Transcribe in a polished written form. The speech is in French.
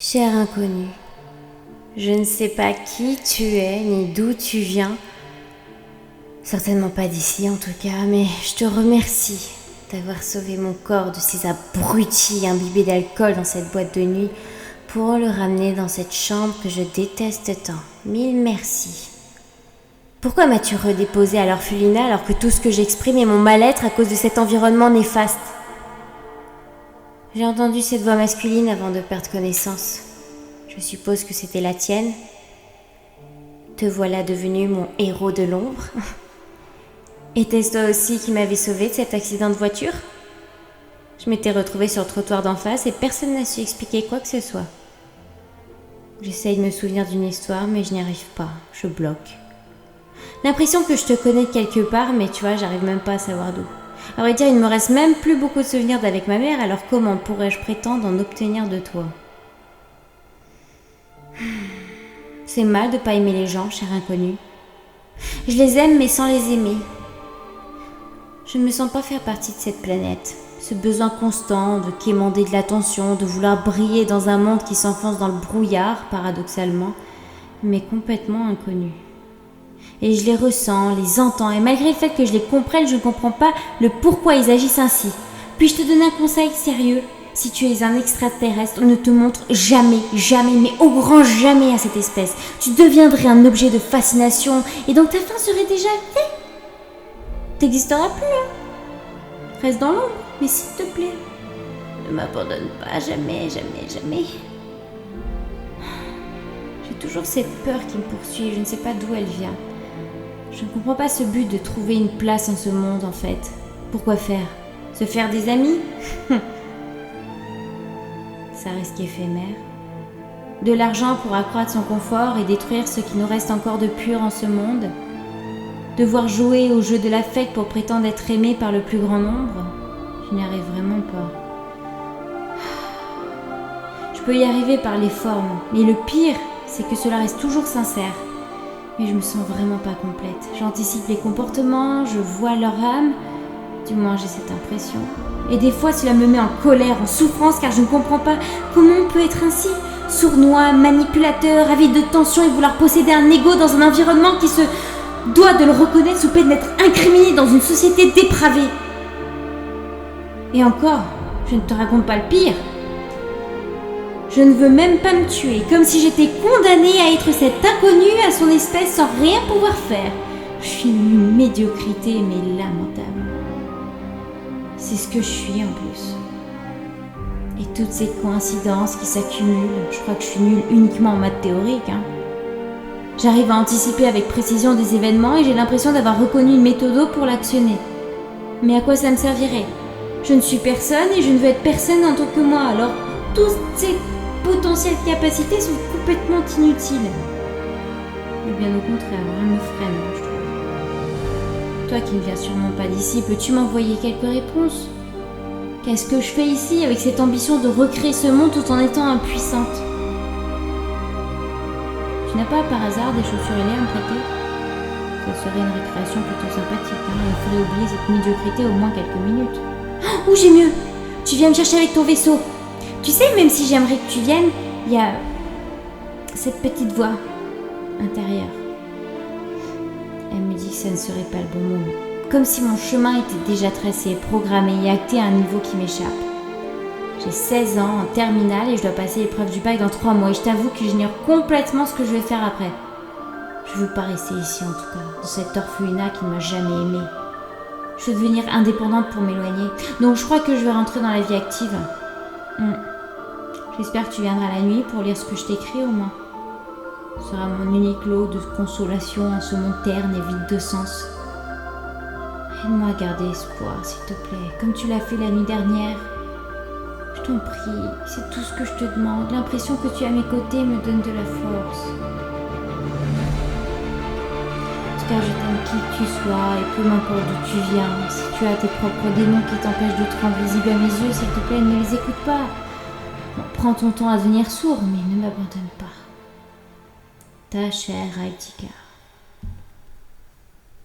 Cher inconnu, je ne sais pas qui tu es ni d'où tu viens. Certainement pas d'ici en tout cas, mais je te remercie d'avoir sauvé mon corps de ces abrutis imbibés d'alcool dans cette boîte de nuit pour le ramener dans cette chambre que je déteste tant. Mille merci. Pourquoi m'as-tu redéposé à l'orphelinat alors que tout ce que j'exprime est mon mal-être à cause de cet environnement néfaste ? J'ai entendu cette voix masculine avant de perdre connaissance. Je suppose que c'était la tienne. Te voilà devenu mon héros de l'ombre. Était-ce toi aussi qui m'avais sauvé de cet accident de voiture ? Je m'étais retrouvée sur le trottoir d'en face et personne n'a su expliquer quoi que ce soit. J'essaye de me souvenir d'une histoire, mais je n'y arrive pas. Je bloque. L'impression que je te connais de quelque part, mais tu vois, j'arrive même pas à savoir d'où. À vrai dire, il ne me reste même plus beaucoup de souvenirs d'avec ma mère, alors comment pourrais-je prétendre en obtenir de toi ? C'est mal de pas aimer les gens, cher inconnu. Je les aime, mais sans les aimer. Je ne me sens pas faire partie de cette planète. Ce besoin constant de quémander de l'attention, de vouloir briller dans un monde qui s'enfonce dans le brouillard, paradoxalement, mais complètement inconnu. Et je les ressens, les entends, et malgré le fait que je les comprenne, je ne comprends pas le pourquoi ils agissent ainsi. Puis-je te donner un conseil sérieux ? Si tu es un extraterrestre, ne te montre jamais, mais au grand jamais à cette espèce. Tu deviendrais un objet de fascination, et donc ta fin serait déjà faite. T'existeras plus, hein ? Reste dans l'ombre, mais s'il te plaît, ne m'abandonne pas, jamais. J'ai toujours cette peur qui me poursuit, je ne sais pas d'où elle vient. Je ne comprends pas ce but de trouver une place en ce monde, en fait. Pourquoi faire ? Se faire des amis ? Ça reste éphémère. De l'argent pour accroître son confort et détruire ce qui nous reste encore de pur en ce monde ? Devoir jouer au jeu de l'affect pour prétendre être aimé par le plus grand nombre ? Je n'y arrive vraiment pas. Je peux y arriver par les formes, mais le pire, c'est que cela reste toujours sincère. Mais je me sens vraiment pas complète. J'anticipe les comportements, je vois leur âme, du moins j'ai cette impression. Et des fois cela me met en colère, en souffrance, car je ne comprends pas comment on peut être ainsi. Sournois, manipulateur, avide de tension et vouloir posséder un ego dans un environnement qui se doit de le reconnaître sous peine d'être incriminé dans une société dépravée. Et encore, je ne te raconte pas le pire. Je ne veux même pas me tuer, comme si j'étais condamnée à être cet inconnu à son espèce sans rien pouvoir faire. Je suis une médiocrité, mais lamentable. C'est ce que je suis en plus. Et toutes ces coïncidences qui s'accumulent, je crois que je suis nulle uniquement en maths théorique. J'arrive à anticiper avec précision des événements et j'ai l'impression d'avoir reconnu une méthode pour l'actionner. Mais à quoi ça me servirait ? Je ne suis personne et je ne veux être personne en tant que moi, alors toutes ces potentielles capacités sont complètement inutiles. Et bien au contraire, elles me freinent, je trouve. Toi qui ne viens sûrement pas d'ici, peux-tu m'envoyer quelques réponses ? Qu'est-ce que je fais ici avec cette ambition de recréer ce monde tout en étant impuissante ? Tu n'as pas par hasard des chaussures ailées à me prêter ? Ça serait une récréation plutôt sympathique, il faudrait oublier cette médiocrité au moins quelques minutes. Oh, j'ai mieux ! Tu viens me chercher avec ton vaisseau. Tu sais, même si j'aimerais que tu viennes, il y a cette petite voix intérieure. Elle me dit que ça ne serait pas le bon moment. Comme si mon chemin était déjà tracé, programmé et acté à un niveau qui m'échappe. J'ai 16 ans, en terminale, et je dois passer l'épreuve du bac dans 3 mois. Et je t'avoue que j'ignore complètement ce que je vais faire après. Je veux pas rester ici en tout cas, dans cet orphelinat qui ne m'a jamais aimée. Je veux devenir indépendante pour m'éloigner. Donc je crois que je vais rentrer dans la vie active. J'espère que tu viendras la nuit pour lire ce que je t'écris au moins. Ce sera mon unique lot de consolation en ce monde terne et vide de sens. Aide-moi à garder espoir, s'il te plaît, comme tu l'as fait la nuit dernière. Je t'en prie, c'est tout ce que je te demande. L'impression que tu es à mes côtés me donne de la force. En tout cas, je t'aime qui que tu sois et peu m'importe d'où tu viens. Si tu as tes propres démons qui t'empêchent de te rendre visible à mes yeux, s'il te plaît, ne les écoute pas. Bon, prends ton temps à devenir sourd, mais ne m'abandonne pas. Ta chère Raïtika.